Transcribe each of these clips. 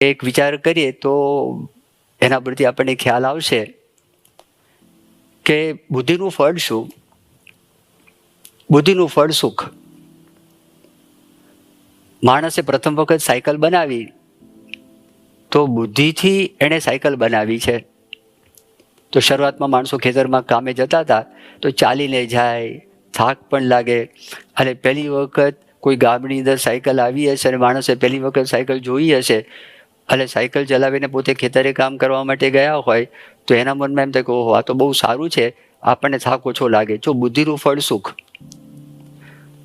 એક વિચાર કરીએ તો એના પરથી આપણને ખ્યાલ આવશે કે બુદ્ધિનું ફળ શું? બુદ્ધિનું ફળ સુખ. માણસે પ્રથમ વખત સાયકલ બનાવી તો બુદ્ધિથી એણે સાયકલ બનાવી છે. તો શરૂઆતમાં માણસો ખેતરમાં કામે જતા હતા તો ચાલીને જાય, થાક પણ લાગે. અને પહેલી વખત કોઈ ગામની અંદર સાયકલ આવી હશે અને માણસે પહેલી વખત સાયકલ જોઈ હશે અને સાયકલ ચલાવીને પોતે ખેતરે કામ કરવા માટે ગયા હોય તો એના મનમાં એમ થાય કે ઓહો, આ તો બહુ સારું છે, આપણને થાક ઓછો લાગે. જો બુદ્ધિનું ફળ સુખ.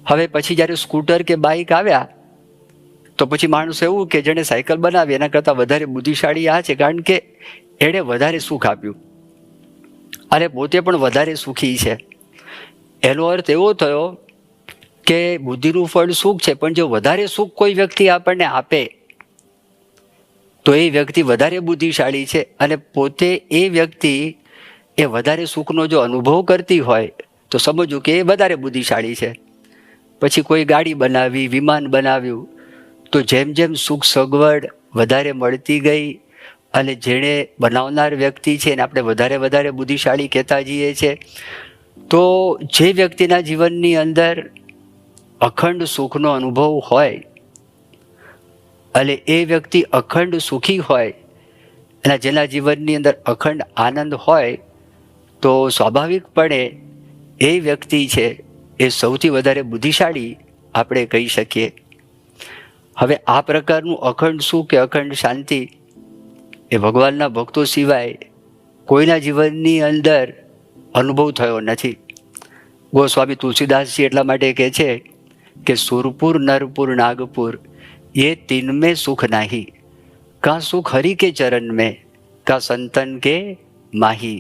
હવે પછી જ્યારે સ્કૂટર કે બાઇક આવ્યા તો પછી માણસ એવું કે જેણે સાયકલ બનાવી એના કરતાં વધારે બુદ્ધિશાળી આ છે, કારણ કે એણે વધારે સુખ આપ્યું અને પોતે પણ વધારે સુખી છે. એનો અર્થ એવો થયો કે બુદ્ધિનું ફળ સુખ છે, પણ જો વધારે સુખ કોઈ વ્યક્તિ આપણને આપે તો એ વ્યક્તિ વધારે બુદ્ધિશાળી છે અને પોતે એ વ્યક્તિ એ વધારે સુખનો જો અનુભવ કરતી હોય તો સમજવું કે એ વધારે બુદ્ધિશાળી છે. પછી કોઈ ગાડી બનાવી, વિમાન બનાવ્યું, તો જેમ જેમ સુખ સગવડ વધારે મળતી ગઈ અને જેણે બનાવનાર વ્યક્તિ છે એને આપણે વધારે વધારે બુદ્ધિશાળી કહેતા જઈએ છીએ. તો જે વ્યક્તિના જીવનની અંદર અખંડ સુખનો અનુભવ હોય અને એ વ્યક્તિ અખંડ સુખી હોય અને જેના જીવનની અંદર અખંડ આનંદ હોય તો સ્વાભાવિકપણે એ વ્યક્તિ છે એ સૌથી વધારે બુદ્ધિશાળી આપણે કહી શકીએ. હવે આ પ્રકારનું અખંડ સુખ કે અખંડ શાંતિ એ ભગવાનના ભક્તો સિવાય કોઈના જીવનની અંદર અનુભવ થયો નથી. ગોસ્વામી તુલસીદાસજી એટલા માટે કહે છે કે સુરપુર નરપુર નાગપુર ये तीन में सुख नाही, का सुख हरि के चरण में, का संतन के माही.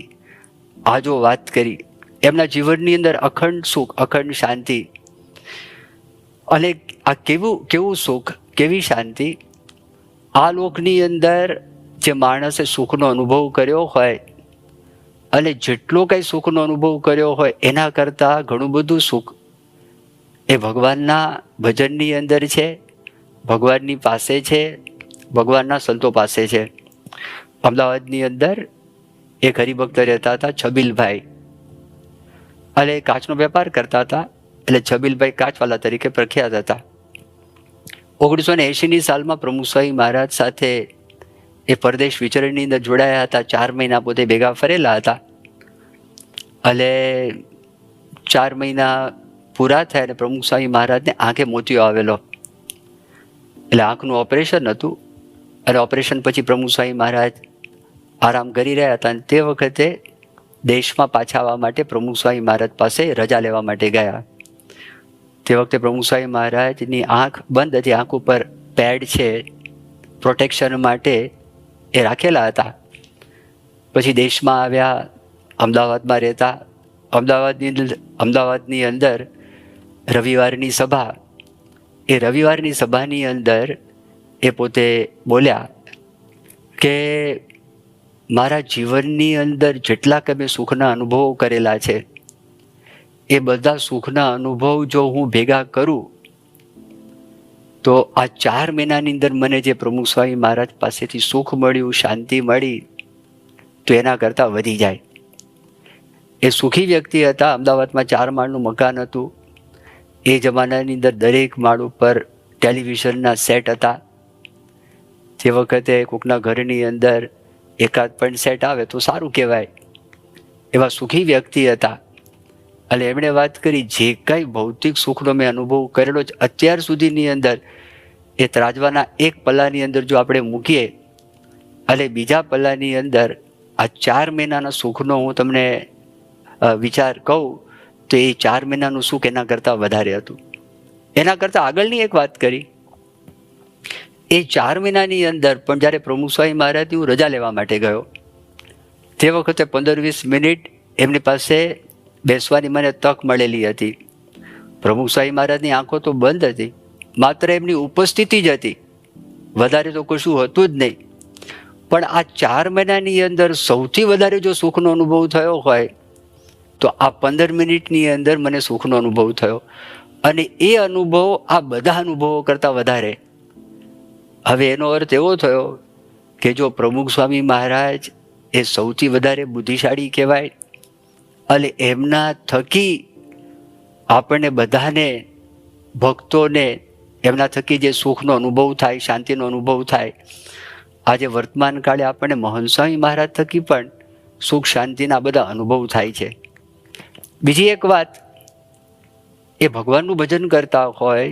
આ જો વાત કરી એમના જીવનની અંદર અખંડ સુખ, અખંડ શાંતિ. અને આ કેવું સુખ, કેવી શાંતિ. આ લોકની અંદર જે માણસે સુખનો અનુભવ કર્યો હોય અને જેટલો કંઈ સુખનો અનુભવ કર્યો હોય એના કરતાં ઘણું બધું સુખ એ ભગવાનના ભજનની અંદર છે, ભગવાનની પાસે છે, ભગવાનના સંતો પાસે છે. અમદાવાદની અંદર એક હરિભક્ત રહેતા હતા, છબીલભાઈ, અને કાચનો વેપાર કરતા હતા. એટલે છબીલભાઈ કાચવાલા તરીકે પ્રખ્યાત હતા. 1980ની સાલમાં પ્રમુખ સ્વામી મહારાજ સાથે એ પરદેશ વિચરણની અંદર જોડાયા હતા. 4 મહિના પોતે ભેગા ફરેલા હતા અને 4 મહિના પૂરા થયા અને પ્રમુખ સ્વામી મહારાજને આંખે મોતિયો આવેલો. એટલે આંખનું ઓપરેશન હતું અને ઓપરેશન પછી પ્રમુખ સ્વામી મહારાજ આરામ કરી રહ્યા હતા અને તે વખતે દેશમાં પાછા આવવા માટે પ્રમુખ સ્વામી મહારાજ પાસે રજા લેવા માટે ગયા. તે વખતે પ્રમુખ સ્વામી મહારાજની આંખ બંધ હતી, આંખ ઉપર પેડ છે પ્રોટેક્શન માટે એ રાખેલા હતા. પછી દેશમાં આવ્યા, અમદાવાદમાં રહેતા. અમદાવાદની અંદર રવિવારની સભા, એ રવિવારની સભાની અંદર એ પોતે બોલ્યા કે મારા જીવનની અંદર જેટલા કે મેં સુખના અનુભવો કરેલા છે એ બધા સુખના અનુભવ જો હું ભેગા કરું તો આ 4 મહિનાની અંદર મને જે પ્રમુખ સ્વામી મહારાજ પાસેથી સુખ મળ્યું, શાંતિ મળી, તો એના કરતાં વધી જાય. એ સુખી વ્યક્તિ હતા. અમદાવાદમાં 4 માળનું મકાન હતું. એ જમાનાની અંદર દરેક માળ ઉપર ટેલિવિઝનના સેટ હતા. જે વખતે કોકના ઘરની અંદર એકાદ પણ સેટ આવે તો સારું કહેવાય. એવા સુખી વ્યક્તિ હતા. અને એમણે વાત કરી જે કંઈ ભૌતિક સુખનો મેં અનુભવ કરેલો છે અત્યાર સુધીની અંદર એ ત્રાજવાના એક પલ્લાની અંદર જો આપણે મૂકીએ અને બીજા પલ્લાની અંદર આ 4 મહિનાના સુખનો હું તમને વિચાર કહું તો એ 4 મહિનાનું સુખ એના કરતાં વધારે હતું. એના કરતાં આગળની એક વાત કરી, એ 4 મહિનાની અંદર પણ જ્યારે પ્રમુખ સ્વામી મહારાજની હું રજા લેવા માટે ગયો તે વખતે 15-20 મિનિટ એમની પાસે બેસવાની મને તક મળેલી હતી. પ્રમુખ સ્વામી મહારાજની આંખો તો બંધ હતી, માત્ર એમની ઉપસ્થિતિ જ હતી, વધારે તો કશું હતું જ નહીં. પણ આ 4 મહિનાની અંદર સૌથી વધારે જો સુખનો અનુભવ થયો હોય તો આ 15 મિનિટની અંદર મને સુખનો અનુભવ થયો. અને એ અનુભવ આ બધા અનુભવો કરતાં વધારે. હવે એનો અર્થ એવો થયો કે જો પ્રમુખ સ્વામી મહારાજ એ સૌથી વધારે બુદ્ધિશાળી કહેવાય અને એમના થકી આપણને બધાને ભક્તોને એમના થકી જે સુખનો અનુભવ થાય, શાંતિનો અનુભવ થાય, આજે વર્તમાન કાળે આપણને મહંત સ્વામી મહારાજ થકી પણ સુખ શાંતિના બધા અનુભવ થાય છે. બીજી એક વાત, એ ભગવાનનું ભજન કરતા હોય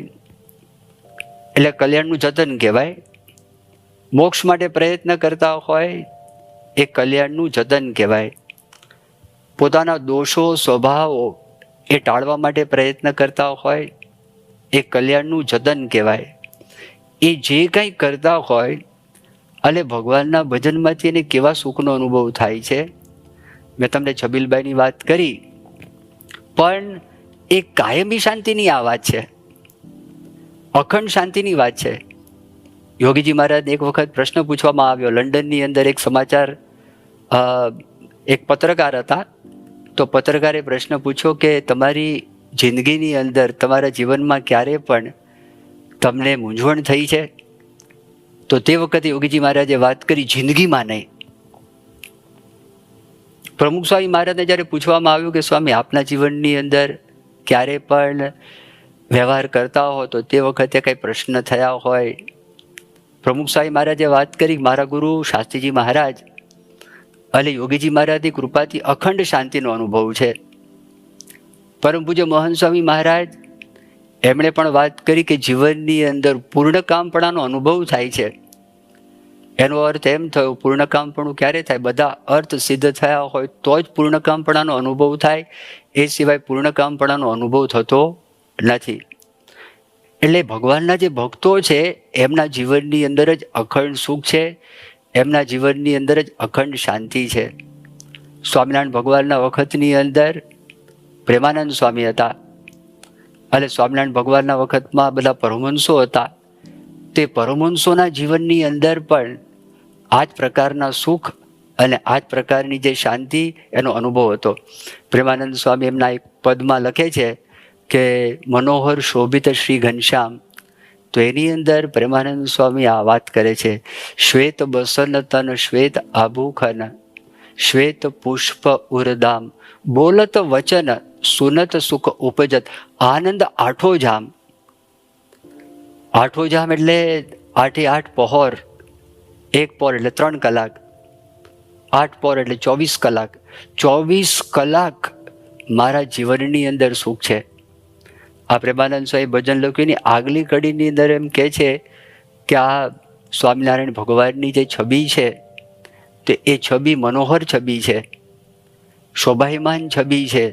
એટલે કલ્યાણનું જતન કહેવાય. મોક્ષ માટે પ્રયત્ન કરતા હોય એ કલ્યાણનું જતન કહેવાય. પોતાના દોષો સ્વભાવો એ ટાળવા માટે પ્રયત્ન કરતા હોય એ કલ્યાણનું જતન કહેવાય. એ જે કંઈ કરતા હોય અને ભગવાનના ભજનમાંથી એને કેવા સુખનો અનુભવ થાય છે. મેં તમને છબીલબાઈની વાત કરી, પણ એ કાયમી શાંતિની આ વાત છે, અખંડ શાંતિની વાત છે. યોગીજી મહારાજને એક વખત પ્રશ્ન પૂછવામાં આવ્યો. લંડનની અંદર એક સમાચાર, એક પત્રકાર હતા, તો પત્રકારે પ્રશ્ન પૂછ્યો કે તમારી જિંદગીની અંદર, તમારા જીવનમાં ક્યારે પણ તમને મૂંઝવણ થઈ છે? તો તે વખતે યોગીજી મહારાજે વાત કરી, જિંદગીમાં નહીં. પ્રમુખ સ્વામી મહારાજને જ્યારે પૂછવામાં આવ્યું કે સ્વામી આપના જીવનની અંદર ક્યારે પણ વ્યવહાર કરતા હો તો તે વખતે કંઈ પ્રશ્ન થયા હોય, પ્રમુખ સ્વામી મહારાજે વાત કરી, મારા ગુરુ શાસ્ત્રીજી મહારાજ અને યોગીજી મહારાજની કૃપાથી અખંડ શાંતિનો અનુભવ છે. પરમ પૂજ્ય મહંત સ્વામી મહારાજ એમણે પણ વાત કરી કે જીવનની અંદર પૂર્ણકામપણાનો અનુભવ થાય છે. એનો અર્થ એમ થયો, પૂર્ણકામપણું ક્યારે થાય? બધા અર્થ સિદ્ધ થયા હોય તો જ પૂર્ણકામપણાનો અનુભવ થાય, એ સિવાય પૂર્ણકામપણાનો અનુભવ થતો નથી. એટલે ભગવાનના જે ભક્તો છે એમના જીવનની અંદર જ અખંડ સુખ છે, એમના જીવનની અંદર જ અખંડ શાંતિ છે. સ્વામિનારાયણ ભગવાનના વખતની અંદર પ્રેમાનંદ સ્વામી હતા અને સ્વામિનારાયણ ભગવાનના વખતમાં બધા પરમહંસો હતા. તે પરમહંસોના જીવનની અંદર પણ આ જ પ્રકારના સુખ અને આ જ પ્રકારની જે શાંતિ એનો અનુભવ હતો. પ્રેમાનંદ સ્વામી એમના એક પદમાં લખે છે કે મનોહર શોભિત શ્રી ઘનશ્યામ, તો એની અંદર પ્રેમાનંદ સ્વામી આ વાત કરે છે, શ્વેત બસન તન શ્વેત આભૂખન શ્વેત પુષ્પ ઉરદામ બોલત વચન સુનત સુખ ઉપજત આનંદ આઠો જામ. આઠો જામ એટલે 8 પહોર, 1 પહોર એટલે 3 કલાક, 8 પહોર એટલે 24 કલાક. 24 કલાક મારા જીવનની અંદર સુખ છે. આ પ્રેમાનંદ સ્વામી ભજન લખ્યુંની આગલી કડીની અંદર એમ કહે છે કે આ સ્વામિનારાયણ ભગવાનની જે છબી છે તે એ છબી મનોહર છબી છે, શોભાયમાન છબી છે.